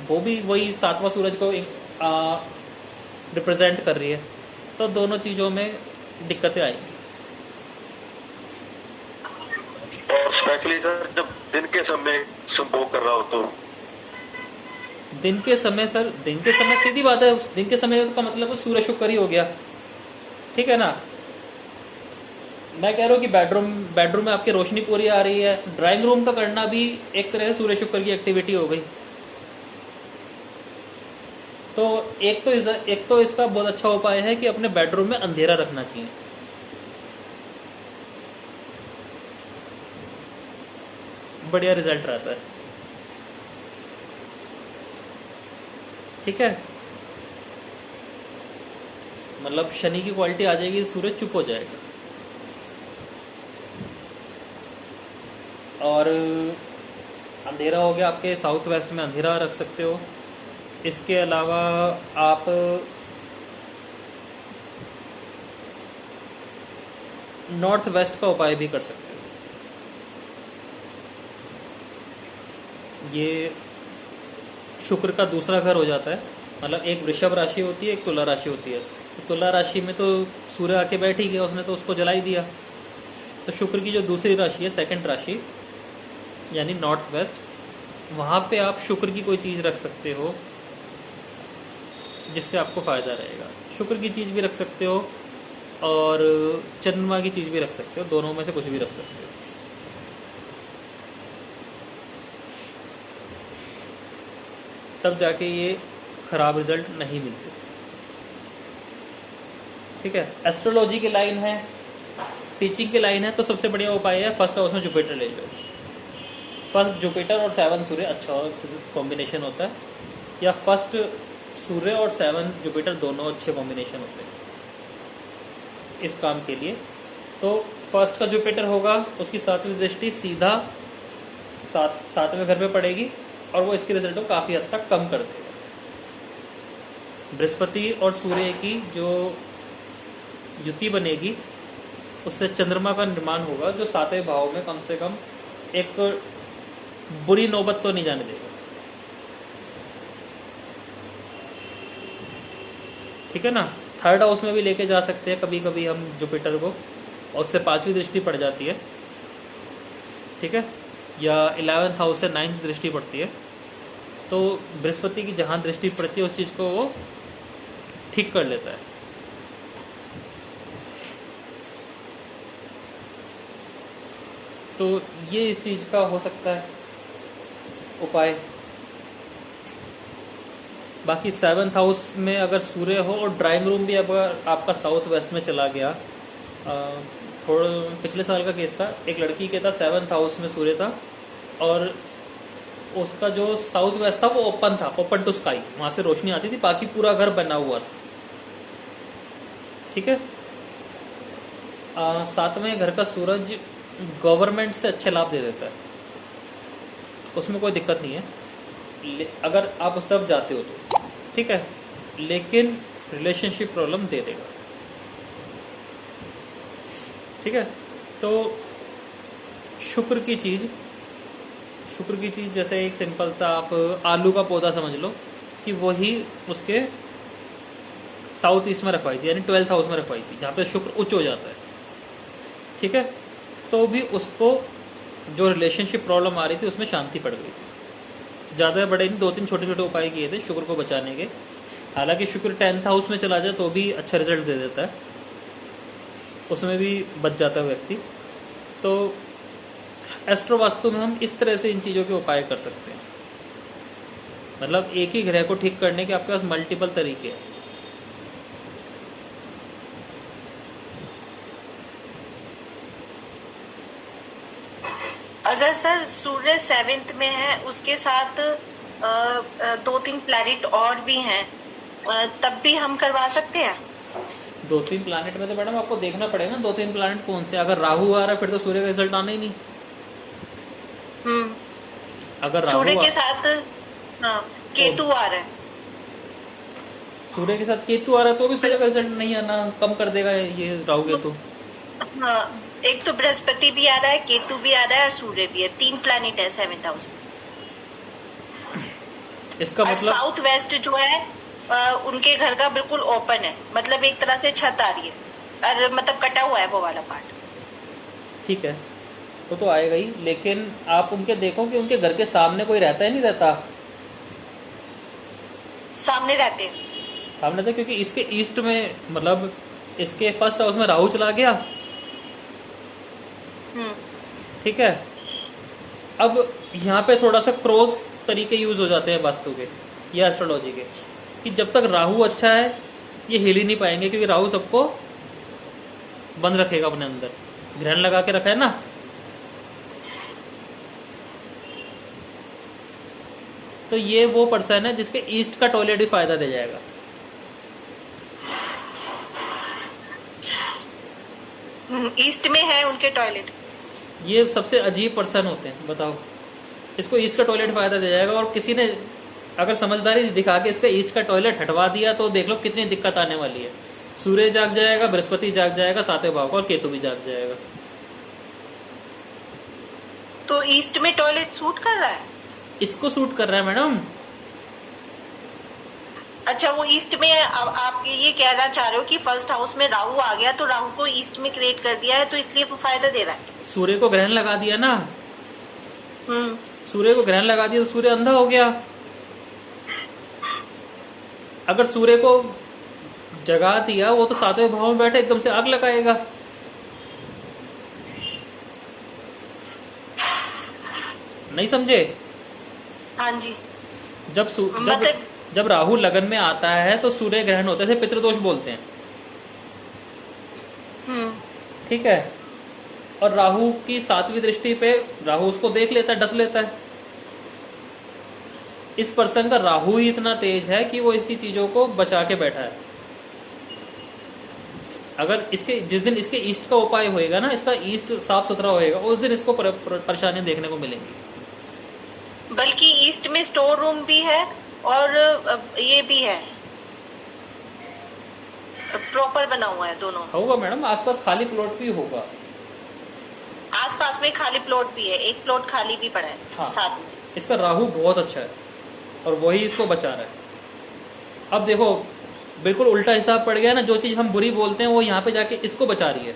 वो भी वही सातवां सूरज को रिप्रेजेंट कर रही है। तो दोनों चीज़ों में दिक्कतें आएंगी। और स्पेशली सर जब दिन के समय संभोग कर रहा हो तो। दिन के समय सर, दिन के समय सीधी बात है, दिन के समय का मतलब सूर्य शुक्र ही हो गया, ठीक है ना। मैं कह रहा हूँ कि बेडरूम बेडरूम में आपकी रोशनी पूरी आ रही है, ड्राइंग रूम का करना भी एक तरह से सूर्य शुक्र की एक्टिविटी हो गई। तो एक तो इसका बहुत अच्छा उपाय है कि अपने बेडरूम में अंधेरा रखना चाहिए। बढ़िया रिजल्ट रहता है, ठीक है। मतलब शनि की क्वालिटी आ जाएगी, सूरज चुप हो जाएगा। और अंधेरा हो गया, आपके साउथ वेस्ट में अंधेरा रख सकते हो। इसके अलावा आप नॉर्थ वेस्ट का उपाय भी कर सकते हो। ये शुक्र का दूसरा घर हो जाता है। मतलब एक वृषभ राशि होती है, एक तुला राशि होती है। तो तुला राशि में तो सूर्य आके बैठ ही गया, उसने तो उसको जला ही दिया। तो शुक्र की जो दूसरी राशि है, सेकंड राशि, यानी नॉर्थ वेस्ट, वहाँ पे आप शुक्र की कोई चीज़ रख सकते हो जिससे आपको फ़ायदा रहेगा। शुक्र की चीज़ भी रख सकते हो और चंद्रमा की चीज़ भी रख सकते हो, दोनों में से कुछ भी रख सकते हो। तब जाके ये खराब रिजल्ट नहीं मिलते, ठीक है। एस्ट्रोलॉजी की लाइन है, टीचिंग की लाइन है, तो सबसे बढ़िया उपाय है फर्स्ट हाउस में जुपिटर ले लो। फर्स्ट जुपिटर और 7 सूर्य अच्छा कॉम्बिनेशन होता है, या फर्स्ट सूर्य और 7 जुपिटर दोनों अच्छे कॉम्बिनेशन होते हैं इस काम के लिए। तो फर्स्ट का जुपिटर होगा, उसकी 7वीं दृष्टि सीधा 7वें घर पे पड़ेगी और वो इसके रिजल्ट को काफ़ी हद तक कम कर देगा। बृहस्पति और सूर्य की जो युति बनेगी, उससे चंद्रमा का निर्माण होगा, जो 7वें भाव में कम से कम एक बुरी नौबत तो नहीं जाने देगा, ठीक है ना। थर्ड हाउस में भी लेके जा सकते हैं कभी कभी हम जुपिटर को, और उससे 5वीं दृष्टि पड़ जाती है, ठीक है। या 11th हाउस से 9th दृष्टि पड़ती है। तो बृहस्पति की जहाँ दृष्टि पड़ती है उस चीज़ को वो ठीक कर लेता है। तो ये इस चीज़ का हो सकता है उपाय। बाकी 7th हाउस में अगर सूर्य हो और ड्राइंग रूम भी अगर आपका साउथ वेस्ट में चला गया, थोड़ा पिछले साल का केस था, एक लड़की के था 7th हाउस में सूर्य था और उसका जो साउथ वेस्ट था वो ओपन था, ओपन टू स्काई, वहाँ से रोशनी आती थी, बाकी पूरा घर बना हुआ था, ठीक है। 7वें घर का सूरज गवर्नमेंट से अच्छे लाभ दे देता है, उसमें कोई दिक्कत नहीं है अगर आप उस तरफ जाते हो तो, ठीक है। लेकिन रिलेशनशिप प्रॉब्लम दे देगा, ठीक है। तो शुक्र की चीज़ जैसे एक सिंपल सा आप आलू का पौधा समझ लो कि वही उसके साउथ ईस्ट में रखवाई थी, यानी 12th हाउस में रखवाई थी, जहाँ पे शुक्र उच्च हो जाता है, ठीक है। तो भी उसको जो रिलेशनशिप प्रॉब्लम आ रही थी उसमें शांति पड़ गई थी। ज़्यादा बड़े नहीं, 2-3 छोटे छोटे उपाय किए थे शुक्र को बचाने के। हालांकि शुक्र 10th हाउस में चला जाए तो भी अच्छा रिजल्ट दे देता है, उसमें भी बच जाता है व्यक्ति। तो एस्ट्रो वास्तु में हम इस तरह से इन चीज़ों के उपाय कर सकते हैं। मतलब एक ही ग्रह को ठीक करने के आपके पास मल्टीपल तरीके हैं। अगर सर सूर्य 7th में है, उसके साथ 2-3 प्लैनेट और भी हैं, तब भी हम करवा सकते हैं? 2-3 प्लैनेट में तो मैडम आपको देखना पड़ेगा ना 2-3 प्लैनेट कौन से। अगर राहु आ रहा है फिर तो सूर्य का रिजल्ट आना ही नहीं। अगर सूर्य राहु के साथ केतु आ रहा है, सूर्य के साथ केतु आ रहा है तो भी सूर्य का रिजल्ट नहीं आना, कम कर देगा ये राहु केतु। हाँ, एक तो बृहस्पति भी आ रहा है, केतु भी आ रहा है और सूर्य भी है, 3 प्लैनेट है 7th हाउस में। इसका और मतलब साउथ वेस्ट जो है उनके घर का बिल्कुल ओपन है, मतलब एक तरह से छत आ रही है और मतलब कटा हुआ है वो वाला पार्ट। ठीक है, वो तो आएगा ही, लेकिन आप उनके देखो कि उनके घर के सामने कोई रहता है नहीं रहता। सामने रहते हैं। सामने था, क्योंकि इसके ईस्ट में मतलब इसके फर्स्ट हाउस में राहु चला गया। हम्म। ठीक है, अब यहाँ पे थोड़ा सा क्रॉस तरीके यूज हो जाते हैं वास्तु के या एस्ट्रोलॉजी के, कि जब तक राहु अच्छा है ये हिल ही नहीं पाएंगे, क्योंकि राहु सबको बंद रखेगा अपने अंदर, ग्रहण लगा के रखा है ना। तो ये वो पर्सन है जिसके ईस्ट का टॉयलेट ही फायदा दे जाएगा। ईस्ट में है उनके टॉयलेट। ये सबसे अजीब पर्सन होते हैं, बताओ। इसको ईस्ट का टॉयलेट फायदा दे जाएगा, और किसी ने अगर समझदारी दिखा के इसका ईस्ट का टॉयलेट हटवा दिया तो देख लो कितनी दिक्कत आने वाली है। सूर्य जाग जाएगा, बृहस्पति जाग जाएगा, सातवें भाव का, और केतु भी जाग जाएगा। तो ईस्ट में टॉयलेट सूट कर रहा है? इसको सूट कर रहा है मैडम। अच्छा, वो ईस्ट में आप ये कहना चाह रहे हो कि फर्स्ट हाउस में राहु आ गया तो राहु को ईस्ट में क्रिएट कर दिया है, तो इसलिए वो फायदा दे रहा है। सूर्य को ग्रहण लगा दिया ना। हम्म। सूर्य को ग्रहण लगा दिया तो सूर्य अंधा हो गया। अगर सूर्य को जगा दिया, वो तो सातवें भाव में बैठे एकदम से आग लगाएगा। नहीं समझे? हाँ जी। जब जब राहु लगन में आता है तो सूर्य ग्रहण होता है, पितृदोष बोलते हैं। ठीक है, और राहु की सातवीं दृष्टि पे राहु उसको देख लेता है, डस लेता है। इस पर्सन का राहु ही इतना तेज है कि वो इसकी चीजों को बचा के बैठा है। अगर इसके जिस दिन इसके ईस्ट का उपाय होएगा ना, इसका ईस्ट साफ सुथरा होएगा, उस दिन इसको परेशानी देखने को मिलेंगी। बल्कि ईस्ट में स्टोर रूम भी है और ये भी है, प्रॉपर बना हुआ है दोनों। होगा मैडम, आसपास खाली प्लॉट भी होगा। आसपास में खाली प्लॉट भी है, एक प्लॉट खाली भी पड़ा है। हाँ, साथ में इसका राहु बहुत अच्छा है और वही इसको बचा रहा है। अब देखो, बिल्कुल उल्टा हिसाब पड़ गया ना, जो चीज हम बुरी बोलते हैं वो यहाँ पे जाके इसको बचा रही है।